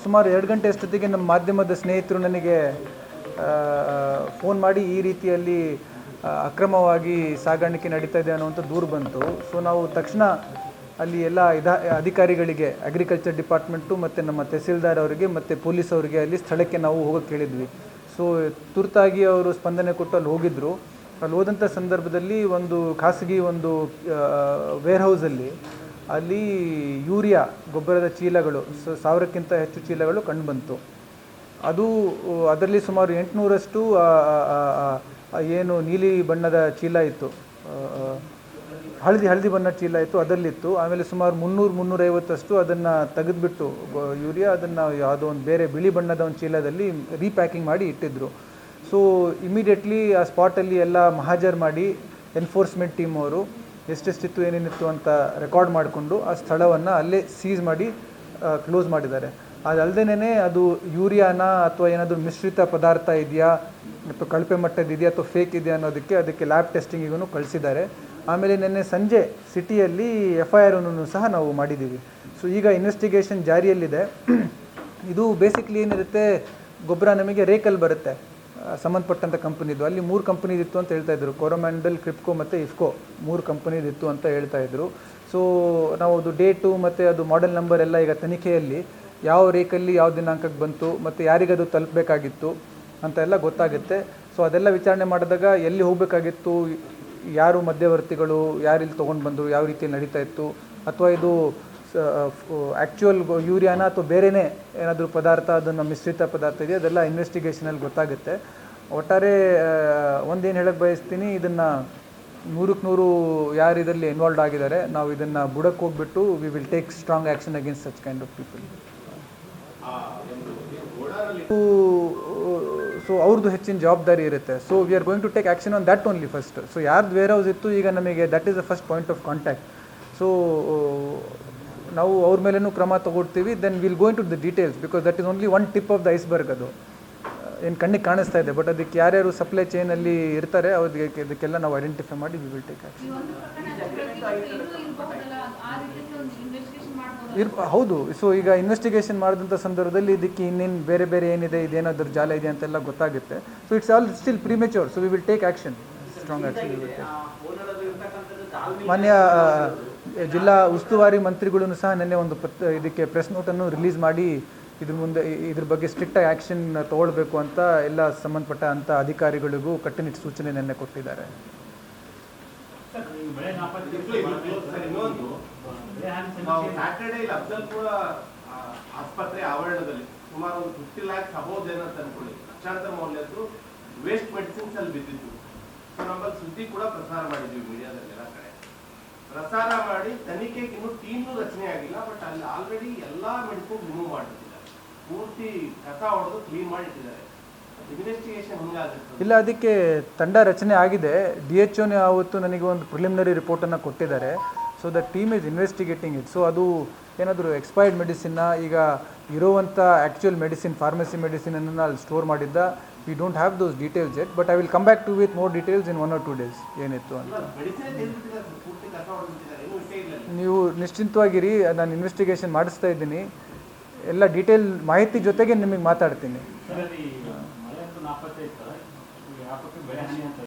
ಸುಮಾರು 2 ಗಂಟೆ ಅಷ್ಟೊತ್ತಿಗೆ ನಮ್ಮ ಮಾಧ್ಯಮದ ಸ್ನೇಹಿತರು ನನಗೆ ಫೋನ್ ಮಾಡಿ ಈ ರೀತಿಯಲ್ಲಿ ಅಕ್ರಮವಾಗಿ ಸಾಗಾಣಿಕೆ ನಡೀತಾ ಇದೆ ಅನ್ನುವಂಥ ದೂರು ಬಂತು. ಸೊ ನಾವು ತಕ್ಷಣ ಅಲ್ಲಿ ಎಲ್ಲ ಅಧಿಕಾರಿಗಳಿಗೆ, ಅಗ್ರಿಕಲ್ಚರ್ ಡಿಪಾರ್ಟ್ಮೆಂಟು ಮತ್ತು ನಮ್ಮ ತಹಸೀಲ್ದಾರ್ ಅವರಿಗೆ ಮತ್ತು ಪೊಲೀಸ್ ಅವರಿಗೆ ಅಲ್ಲಿ ಸ್ಥಳಕ್ಕೆ ನಾವು ಹೋಗೋಕ್ಕೆ ಹೇಳಿದ್ವಿ. ಸೊ ತುರ್ತಾಗಿ ಅವರು ಸ್ಪಂದನೆ ಕೊಟ್ಟು ಅಲ್ಲಿ ಹೋಗಿದ್ದರು. ಅಲ್ಲಿ ಹೋದಂಥ ಸಂದರ್ಭದಲ್ಲಿ ಒಂದು ಖಾಸಗಿ ಒಂದು ವೇರ್ಹೌಸಲ್ಲಿ ಅಲ್ಲಿ ಯೂರಿಯಾ ಗೊಬ್ಬರದ ಚೀಲಗಳು 1000ಕ್ಕಿಂತ ಹೆಚ್ಚು ಚೀಲಗಳು ಕಂಡುಬಂತು. ಅದರಲ್ಲಿ ಸುಮಾರು 800ರಷ್ಟು ಏನು ನೀಲಿ ಬಣ್ಣದ ಚೀಲ ಇತ್ತು, ಹಳದಿ ಬಣ್ಣದ ಚೀಲ ಇತ್ತು, ಅದರಲ್ಲಿತ್ತು. ಆಮೇಲೆ ಸುಮಾರು 300-350 ಅದನ್ನು ತೆಗೆದುಬಿಟ್ಟು ಯೂರಿಯಾ ಅದನ್ನು ಯಾವುದೋ ಒಂದು ಬೇರೆ ಬಿಳಿ ಬಣ್ಣದ ಒಂದು ಚೀಲದಲ್ಲಿ ರೀಪ್ಯಾಕಿಂಗ್ ಮಾಡಿ ಇಟ್ಟಿದ್ದರು. ಸೊ ಇಮಿಡಿಯೇಟ್ಲಿ ಆ ಸ್ಪಾಟಲ್ಲಿ ಎಲ್ಲ ಮಹಾಜರ್ ಮಾಡಿ ಎನ್ಫೋರ್ಸ್ಮೆಂಟ್ ಟೀಮ್ ಅವರು ಎಷ್ಟೆಷ್ಟಿತ್ತು ಏನೇನಿತ್ತು ಅಂತ ರೆಕಾರ್ಡ್ ಮಾಡಿಕೊಂಡು ಆ ಸ್ಥಳವನ್ನು ಅಲ್ಲೇ ಸೀಸ್ ಮಾಡಿ ಕ್ಲೋಸ್ ಮಾಡಿದ್ದಾರೆ. ಅದಲ್ಲದೇನೆ ಅದು ಯೂರಿಯಾನ ಅಥವಾ ಏನಾದರೂ ಮಿಶ್ರಿತ ಪದಾರ್ಥ ಇದೆಯಾ ಅಥವಾ ಕಳಪೆ ಮಟ್ಟದಿದೆಯಾ ಅಥವಾ ಫೇಕ್ ಇದೆಯಾ ಅದಕ್ಕೆ ಲ್ಯಾಬ್ ಟೆಸ್ಟಿಂಗಿಗೂ ಕಳಿಸಿದ್ದಾರೆ. ಆಮೇಲೆ ನಿನ್ನೆ ಸಂಜೆ ಸಿಟಿಯಲ್ಲಿ FIR ಅನ್ನು ಸಹ ನಾವು ಮಾಡಿದ್ದೀವಿ. ಸೊ ಈಗ ಇನ್ವೆಸ್ಟಿಗೇಷನ್ ಜಾರಿಯಲ್ಲಿದೆ. ಇದು ಬೇಸಿಕ್ಲಿ ಏನಿರುತ್ತೆ, ಗೊಬ್ಬರ ನಮಗೆ ರೇಕಲ್ಲಿ ಬರುತ್ತೆ ಸಂಬಂಧಪಟ್ಟಂಥ ಕಂಪನಿದು. ಅಲ್ಲಿ 3 ಕಂಪನಿದಿತ್ತು ಅಂತ ಹೇಳ್ತಾಯಿದ್ರು, ಕೊರೊಮ್ಯಾಂಡಲ್, ಕ್ರಿಪ್ಕೋ ಮತ್ತು ಇಫ್ಕೋ 3 ಕಂಪನಿದಿತ್ತು ಅಂತ ಹೇಳ್ತಾಯಿದ್ರು. ಸೊ ನಾವು ಅದು ಡೇಟು ಮತ್ತು ಅದು ಮಾಡೆಲ್ ನಂಬರ್ ಎಲ್ಲ ಈಗ ತನಿಖೆಯಲ್ಲಿ ಯಾವ ರೇಕಲ್ಲಿ ಯಾವ ದಿನಾಂಕಕ್ಕೆ ಬಂತು ಮತ್ತು ಯಾರಿಗದು ತಲುಪಬೇಕಾಗಿತ್ತು ಅಂತ ಎಲ್ಲ ಗೊತ್ತಾಗುತ್ತೆ. ಸೊ ಅದೆಲ್ಲ ವಿಚಾರಣೆ ಮಾಡಿದಾಗ ಎಲ್ಲಿ ಹೋಗಬೇಕಾಗಿತ್ತು, ಯಾರು ಮಧ್ಯವರ್ತಿಗಳು, ಯಾರಿಲ್ಲಿ ತೊಗೊಂಡು ಬಂದರು, ಯಾವ ರೀತಿಯಲ್ಲಿ ನಡೀತಾ ಇತ್ತು, ಅಥವಾ ಇದು ಆ್ಯಕ್ಚುಯಲ್ ಯೂರಿಯಾನ ಅಥವಾ ಬೇರೆಯೇ ಏನಾದರೂ ಪದಾರ್ಥ, ಅದನ್ನು ಮಿಶ್ರಿತ ಪದಾರ್ಥ ಇದೆಯಾ, ಅದೆಲ್ಲ ಇನ್ವೆಸ್ಟಿಗೇಷನಲ್ಲಿ ಗೊತ್ತಾಗುತ್ತೆ. ಒಟ್ಟಾರೆ ಒಂದೇನು ಹೇಳಕ್ಕೆ ಬಯಸ್ತೀನಿ, ಇದನ್ನು 100ಕ್ಕೆ 100 ಯಾರು ಇದರಲ್ಲಿ ಇನ್ವಾಲ್ವ್ ಆಗಿದ್ದಾರೆ, ನಾವು ಇದನ್ನು ಬುಡಕ್ಕೆ ಹೋಗ್ಬಿಟ್ಟು we will take strong action against such kind of people. So ಅವ್ರದ್ದು ಹೆಚ್ಚಿನ ಜವಾಬ್ದಾರಿ ಇರುತ್ತೆ. So we are going to take action on that only first. So ಯಾರ್ದು ವೇರ್ ಹೌಸ್ ಇತ್ತು, ಈಗ ನಮಗೆ that is the first point of contact. So ನಾವು ಅವ್ರ ಮೇಲೇನೂ ಕ್ರಮ ತಗೊಳ್ತೀವಿ. Then will going to the details, because that is only one tip of the iceberg. ಅದು ಏನು ಕಣ್ಣಿಗೆ ಕಾಣಿಸ್ತಾ ಇದೆ, ಬಟ್ ಅದಕ್ಕೆ ಯಾರ್ಯಾರು ಸಪ್ಲೈ ಚೈನಲ್ಲಿ ಇರ್ತಾರೆ ಅವ್ರಿಗೆ ಇದಕ್ಕೆಲ್ಲ ನಾವು ಐಡೆಂಟಿಫೈ ಮಾಡಿ ವಿ ವಿಲ್ ಟೇಕ್ ಆ್ಯಕ್ಷನ್. ಹೌದು. ಸೊ ಈಗ ಇನ್ವೆಸ್ಟಿಗೇಷನ್ ಮಾಡಿದಂಥ ಸಂದರ್ಭದಲ್ಲಿ ಇದಕ್ಕೆ ಇನ್ನೇನು ಬೇರೆ ಏನಿದೆ, ಇದೇನಾದರೂ ಜಾಲ ಇದೆ ಅಂತೆಲ್ಲ ಗೊತ್ತಾಗುತ್ತೆ. So it's all still premature. So we will take action, strong action. ಮಾನ್ಯ ಜಿಲ್ಲಾ ಉಸ್ತುವಾರಿ ಮಂತ್ರಿಗಳೂ ಸಹ ನಿನ್ನೆ ಒಂದು ಇದಕ್ಕೆ ಪ್ರೆಸ್ ನೋಟನ್ನು ರಿಲೀಸ್ ಮಾಡಿ ಇದ್ರ ಬಗ್ಗೆ ಸ್ಟ್ರಿಕ್ಟಾಗಿ ಆ್ಯಕ್ಷನ್ ತೊಗೊಳ್ಬೇಕು ಅಂತ ಎಲ್ಲ ಸಂಬಂಧಪಟ್ಟ ಅಂಥ ಅಧಿಕಾರಿಗಳಿಗೂ ಕಟ್ಟುನಿಟ್ಟು ಸೂಚನೆ ನಿನ್ನೆ ಕೊಟ್ಟಿದ್ದಾರೆ. ನಾವು ಸ್ಯಾಟರ್ಡೇ ಇಲ್ಲಿ ಅಫ್ಜಲ್ಪುರ ಆಸ್ಪತ್ರೆ ಆವರಣದಲ್ಲಿ ಸುಮಾರು ಒಂದು 50 lakhs ಅಬೌವ್ ಏನಂತ ಅನ್ಕೊಳ್ಳಿ, ಲಕ್ಷಾಂತರ ಮೌಲ್ಯದ್ದು ವೇಸ್ಟ್ ಮೆಡಿಸಿನ್ಸ್ ಅಲ್ಲಿ ಬಿದ್ದಿದ್ದು. ಸೊ ನಮ್ಮಲ್ಲಿ ಸುದ್ದಿ ಕೂಡ ಪ್ರಸಾರ ಮಾಡಿದ್ವಿ ಮೀಡಿಯಾದಲ್ಲಿ, ಎಲ್ಲ ಕಡೆ ಪ್ರಸಾರ ಮಾಡಿ ತನಿಖೆಗೆ ಇನ್ನೂ ಟೀಮ್ನು ರಚನೆ ಆಗಿಲ್ಲ. ಬಟ್ ಅಲ್ಲಿ ಆಲ್ರೆಡಿ ಎಲ್ಲಾ ಮೆಡಿಸಿನ್ ರಿಮೂವ್ ಮಾಡಿಟ್ಟಿದ್ದಾರೆ, ಪೂರ್ತಿ ಕಸ ಹೊಡೆದು ಕ್ಲೀನ್ ಮಾಡಿ ಇಟ್ಟಿದ್ದಾರೆ. ಇನ್ವೆಸ್ಟಿಗೇಷನ್ ಹಿಂಗಾಗುತ್ತೆ ಇಲ್ಲ, ಅದಕ್ಕೆ ತಂಡ ರಚನೆ ಆಗಿದೆ. DHOನೇ ಆವತ್ತು ನನಗೆ ಒಂದು ಪ್ರಿಲಿಮಿನರಿ ರಿಪೋರ್ಟನ್ನು ಕೊಟ್ಟಿದ್ದಾರೆ. So the team is investigating it. So ಅದು ಏನಾದರೂ ಎಕ್ಸ್ಪೈರ್ಡ್ ಮೆಡಿಸಿನ್ನ, ಈಗ ಇರೋವಂಥ ಆ್ಯಕ್ಚುಯಲ್ ಮೆಡಿಸಿನ್, ಫಾರ್ಮಸಿ ಮೆಡಿಸಿನನ್ನು ಅಲ್ಲಿ ಸ್ಟೋರ್ ಮಾಡಿದ್ದ, we don't have those details yet, but I will come back to with more details in 1 or 2 days ಏನಿತ್ತು ಅಂತ. ನೀವು ನಿಶ್ಚಿಂತವಾಗಿರಿ, ನಾನು ಇನ್ವೆಸ್ಟಿಗೇಷನ್ ಮಾಡಿಸ್ತಾ ಇದ್ದೀನಿ. ಎಲ್ಲ ಡೀಟೇಲ್ ಮಾಹಿತಿ ಜೊತೆಗೆ ನಿಮಗೆ ಮಾತಾಡ್ತೀನಿ.